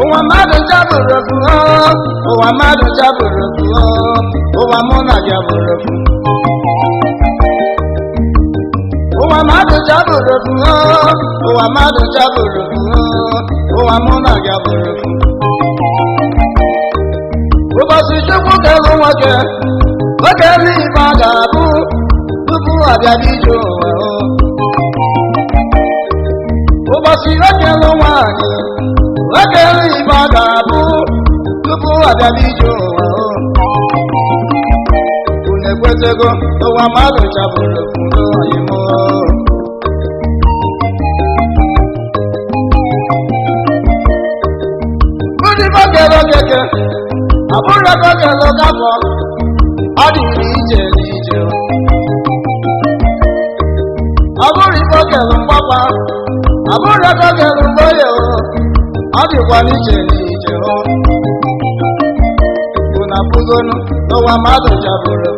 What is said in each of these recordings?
Ụwa mmadụ jabụrụ ụwa mụ na jabụrụ ụwa mmadụ jabụrụ ụwa mmadụ jabụrụ ụwa mụ na jabụrụ ụbọchị Chukwu kere nwoke oge eluigwe a ga-abụ tupu ọ bịa ije ụwa ụbọchị o kere nwaanyị oge eluigwe a ga-abụ tupu abịa ije ụwa unu ekwetego ụwa mmadụ chabụrụ oyimo ndị bọgere okeke abụrụ bọgere gafọ ọ dịrị ije n'ije ọ bụrụ bọgere mgbakwa abụrụ bọgere mgboye ọ dịkwa n'iche n'ije na pugonu n'ụwa mmadụ jabụrụ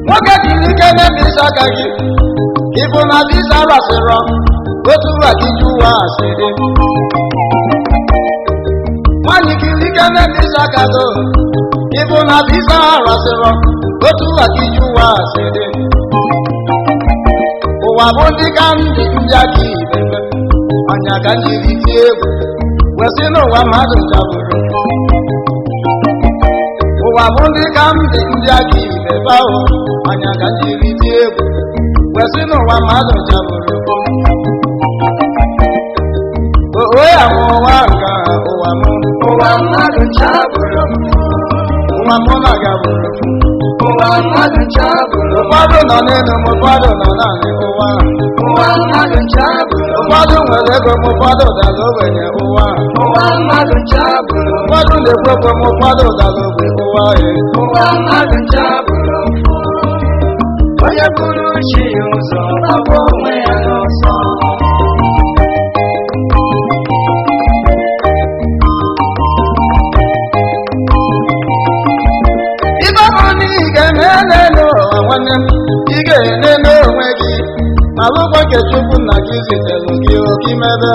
nwoke jiri ike na-ebisa aka gị ịbụ na visa rasịrọ otu agịji ụwa asịrị nwanyị kiri ike na-ebisa aka gị ịbụ na visa rasịrọ otu agịji ụwa asịrị ụwa bụ ndị ka ndị aka ibe anya ka njiri tie egwu wesị n'ụwa mmadụ jabụrụ ụwa bụ ndị ka ndị aka ibe bahụ anya ka njiri tie egwu wesị n'ụwa mmadụ jabụrụ ya mụ ụwa nga ụwa mmadụ jabụrụ ụwa mụ na jabụrụ ụwa mmadụ jabụrụ ụfọdụ nọ n'elu m ụfọdụ nọ naanị ụwa mmadụ jabụrụ ụfọdụ nwere ego m ụfọdụ dara ogbenye ụwa mmadụ jabụrụ ụfọdụ na-ekwekwe m ụfọdụ dara ogbe ụwa mmadụ jabụrụ onye buru chi ụzọ ọgbọ onwe ya n'ọsọ ibe bụ na ị ga-eme n'ụwa nwanne m ị ga-ene n'onwe gị ma lụkwa nke Chukwu nna gị zitere gị oke mebe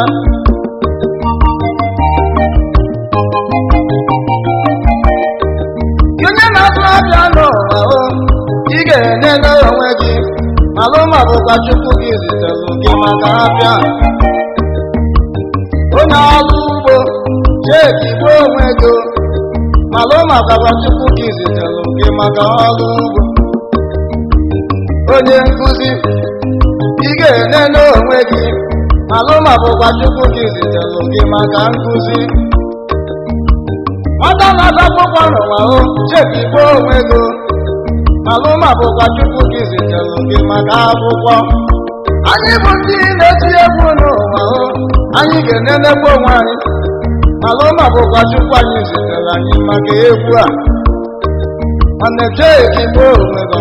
onye na-atụ abịa n'ụwa ị ga-ene n'onwe gị malụma bụkwa Chukwu gị zitere gị maka abịa onye ọrụ ugbo chekigbo onwe gị malụma bụkwa Chukwu gị zitere gị maka ọrụ ugbo onye nkụzi ị ga-ene n'onwe gị malụma bụkwa Chukwu gị zitere gị maka nkụzi nwata na-ata akwụkwọ n'ụwa chekigbo onwe gị malụma bụkwa Chukwu gị zitere gị maka akwụkwọ anyị bụ ndị na-eti egwu n'ụwa anyị ga-enenekwa onwe anyị malụma bụkwa Chukwu anyị zitere anyị maka egwu a nwanne chekigbo onwe gị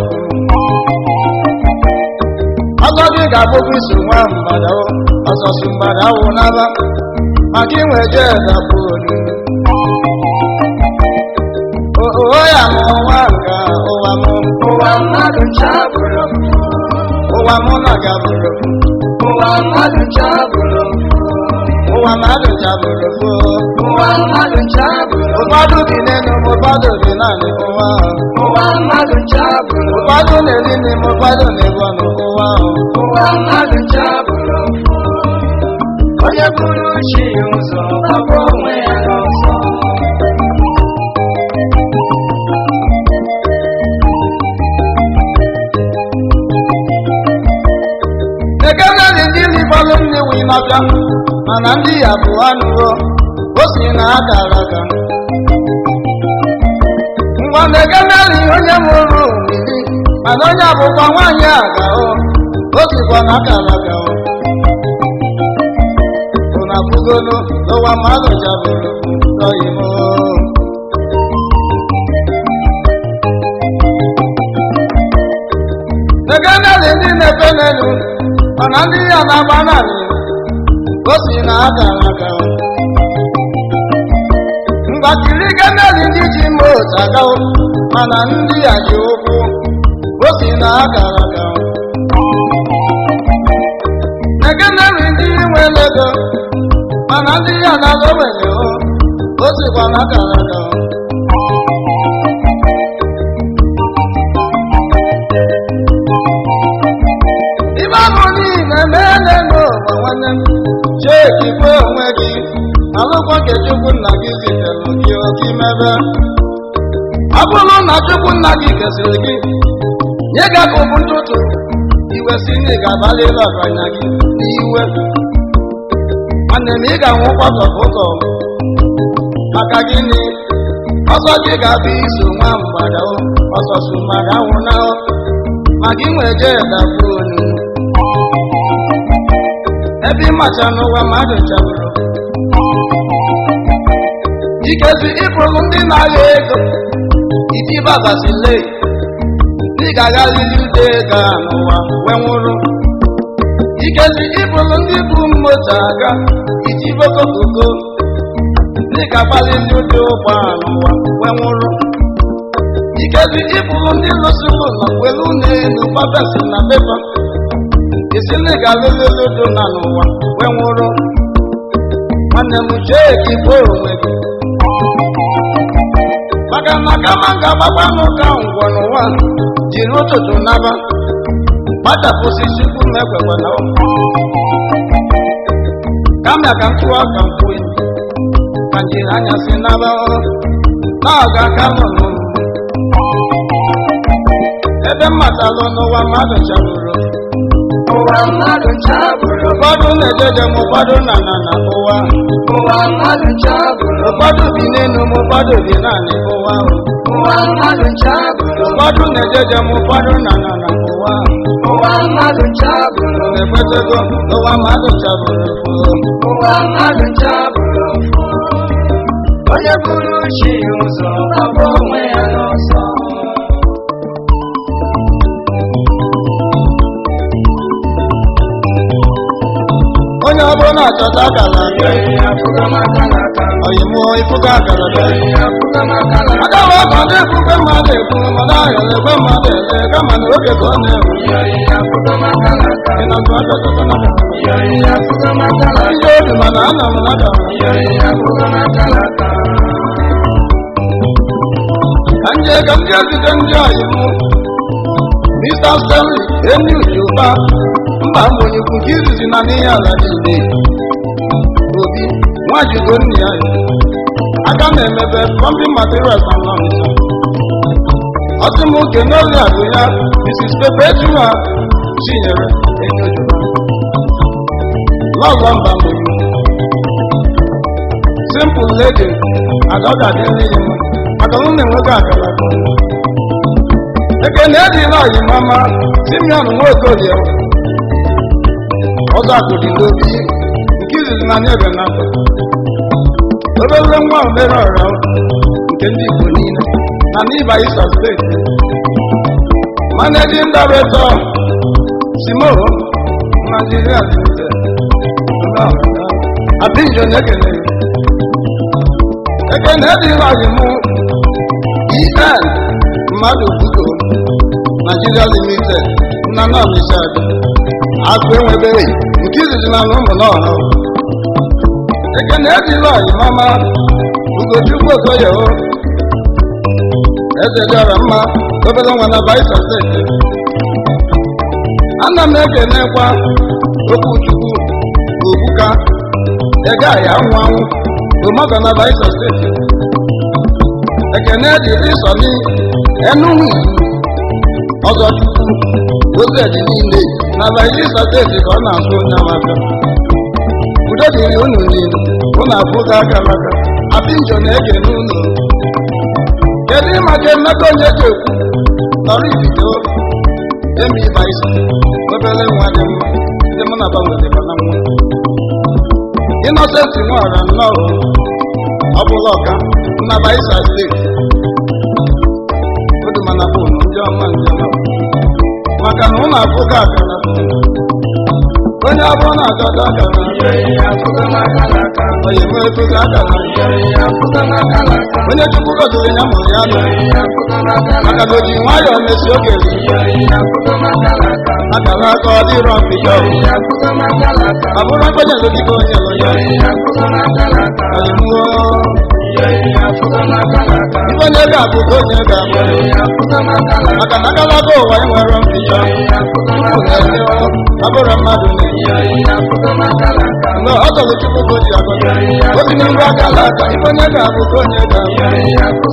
ọzọ gị ga-abụkwa iso nwa mgbada ọsọsọ mgbada awụ n'aba maka inwe jee dakwa olulu ya mụ nwa nga ụwa mmadụ jabụrụ ụwa mụ na jabụrụ ụwa mmadụ jabụrụ ụwa mmadụ jabụrụ ụwa mmadụ jabụrụ ụfọdụ dị n'elu m ụfọdụ dị naanị ụwa mmadụ jabụrụ ụfọdụ na-eri n'ime ụfọdụ na-ebu ọnụ ụwa mmadụ jabụrụ onye buru chi ụzọ ọgbọ onwe ya n'ọsọ ekele dị ndị libalụ nne wee n'ọbịa mana ndị ya bụ anụwo o si na akara aka ngwa na-egemeli onye mụrụ mmiri mana onye abụkwa nwaanyị aga o sikwa na akara aka ụna bugolo n'ụwa mmadụ jabụrụ n'oyibo egemeli ndị na-efe n'elu mana ndị ya na-agba naanị o si na akara aka ngwakiri gemeli ndị ji mma otu aga mana ndị ya ji ụkwụ o si na akara aka egemeli ndị nwere ego mana ndị ya na-aga ogbenye o sikwa na akara aka ibe abụ niile meele n'ụwa nwanne m cheki kwe onwe gị alụkwa nke Chukwu nna gị zitere gị oke imebe ọ bụrụ na Chukwu nna gị kesịrị gị nye gị aka ụbụ ntụtụ iwe si na ị ga-abalị ọgaranya gị n'iwe nwanne m ị ga-anwụkwa tọpụtọ maka gịnị ọsọ gị ga-abụ iso nwa mgbada ọsọ so mmadụ anwụ na ma gị nwee jee dapụ onu ebe ịmacha n'ụwa mmadụ chabụrụ ikezi ịbụrụ ndị na-agha ego itibabasile ndị ga-agharịrị ude ego a n'ụwa wee nwụrụ ikezi ịbụrụ ndị bụ mmoto aga itibokokoko ndị ga-agbalịrị ude ụgbọ a n'ụwa wee nwụrụ ikezi ịbụrụ ndị lụsịrị ụlọ were ụlọ elu gbabesi na pepa isi ndị ga-alụlụdo na n'ụwa wee nwụrụ nwanne m chee ka igbo onwe gị maka na kama ga-agbakwa n'ụka ngwọ n'ụwa jiri ụtụtụ naba gbachapụsị chukwu mekwekwana kama ka m tụọ ka m kwuo ka njiri anyasị naba na ọ ga-aka nọ ebe mmatalụ n'ụwa mmadụ chabụrụ ụwa mmadụ chabụrụ ụfọdụ na-ejeje m ụfọdụ na ụwa ụwa mmadụ chabụrụ ụfọdụ bi n'elu m ụfọdụ bi naanị ụwa ụwa mmadụ chabụrụ ụfọdụ na-ejeje m ụfọdụ na ụwa ụwa mmadụ chabụrụ na-ekwetego ụwa mmadụ chabụrụ ụwa mmadụ chabụrụ onye bụrụ chi ụzọ abụ onwe ya n'ọsọ onye ọbụla na-achọta akara oyimụ ifuga akara agawa ka ọ na-ekwukwe mmadụ ekwu mana ahịa ekwe mmadụ ele kama na oge ka ọ na-ewu ndị obi mana ana m naka ka nje ka m ga-ezite ndị oyimụ Mr. Stanley enyi ujiụba mba mbonyekwu nke izizi na n'ihe ala niile obi nwajigo nne ya aka na-emebe pumping materials and lungs ọtụ m oge n'oge abụ ya Mrs. Perpetua Chinyere enyojuba lọgọ mba mbonyekwu simple lady adọga dị nri ya maka na enweghị akara ekene edila oyi mama Simeon Nwokolie ọzọ akụdị n'obi nke izizi na n'ebe n'afọ obere nwa omere ọra nke ndị Igbo niile na n'Iba Isa steeti managing director Simo Nigeria Limited Abinjo na-ekene edila oyi mụ EN mmadụ bugo Nigeria Limited nna na Ọnịcha akụ enwebeghị nke izizi na ụmụ n'ọha ekene edila oyi mama Ugochukwu Okoye eze dịọra mma obere nwa na Bayelsa steeti ana m ekenekwa Okwuchukwu Ogbuka ega ya anwụ anwụ Omaga na Bayelsa steeti ekene dịrị Sọni Enugu Ọzọchukwu ozi dị niile na Bayelsa steeti ka ọ na-asụ onye amaka udo dịrị unu niile unu afụgo aka maka apinjo na-ege n'ụlọ kedu maka emeka onye ji okwu nọrọ ibido emi ịba isi obere nwa dị mma ndị mụ na banwedeba na nwa Innocent Nwara nnọọ ọ bụla ọka na Bayelsa steeti odumana bụ ndị ọma ndị ọma maka na ụlọ afụgo akara onye abụọ na-achọta akara onye nwee efugo akara onye chukwu gọziri ya mụrụ ya nọ maka na o ji nwayọọ mesi oge akara aka ọ dịrọ mbido ọ bụrụ mkpenye logige onye lọ ya onye mmụọ onye ga-abụ ka onye ga-abụ maka na agalaga ụwa enwere mbido abụrụ mmadụ mgbe ọ zọrọ chukwu ka o ji agọzi obi n'ihu akala aka ife onye ga-abụ ka onye ga-abụ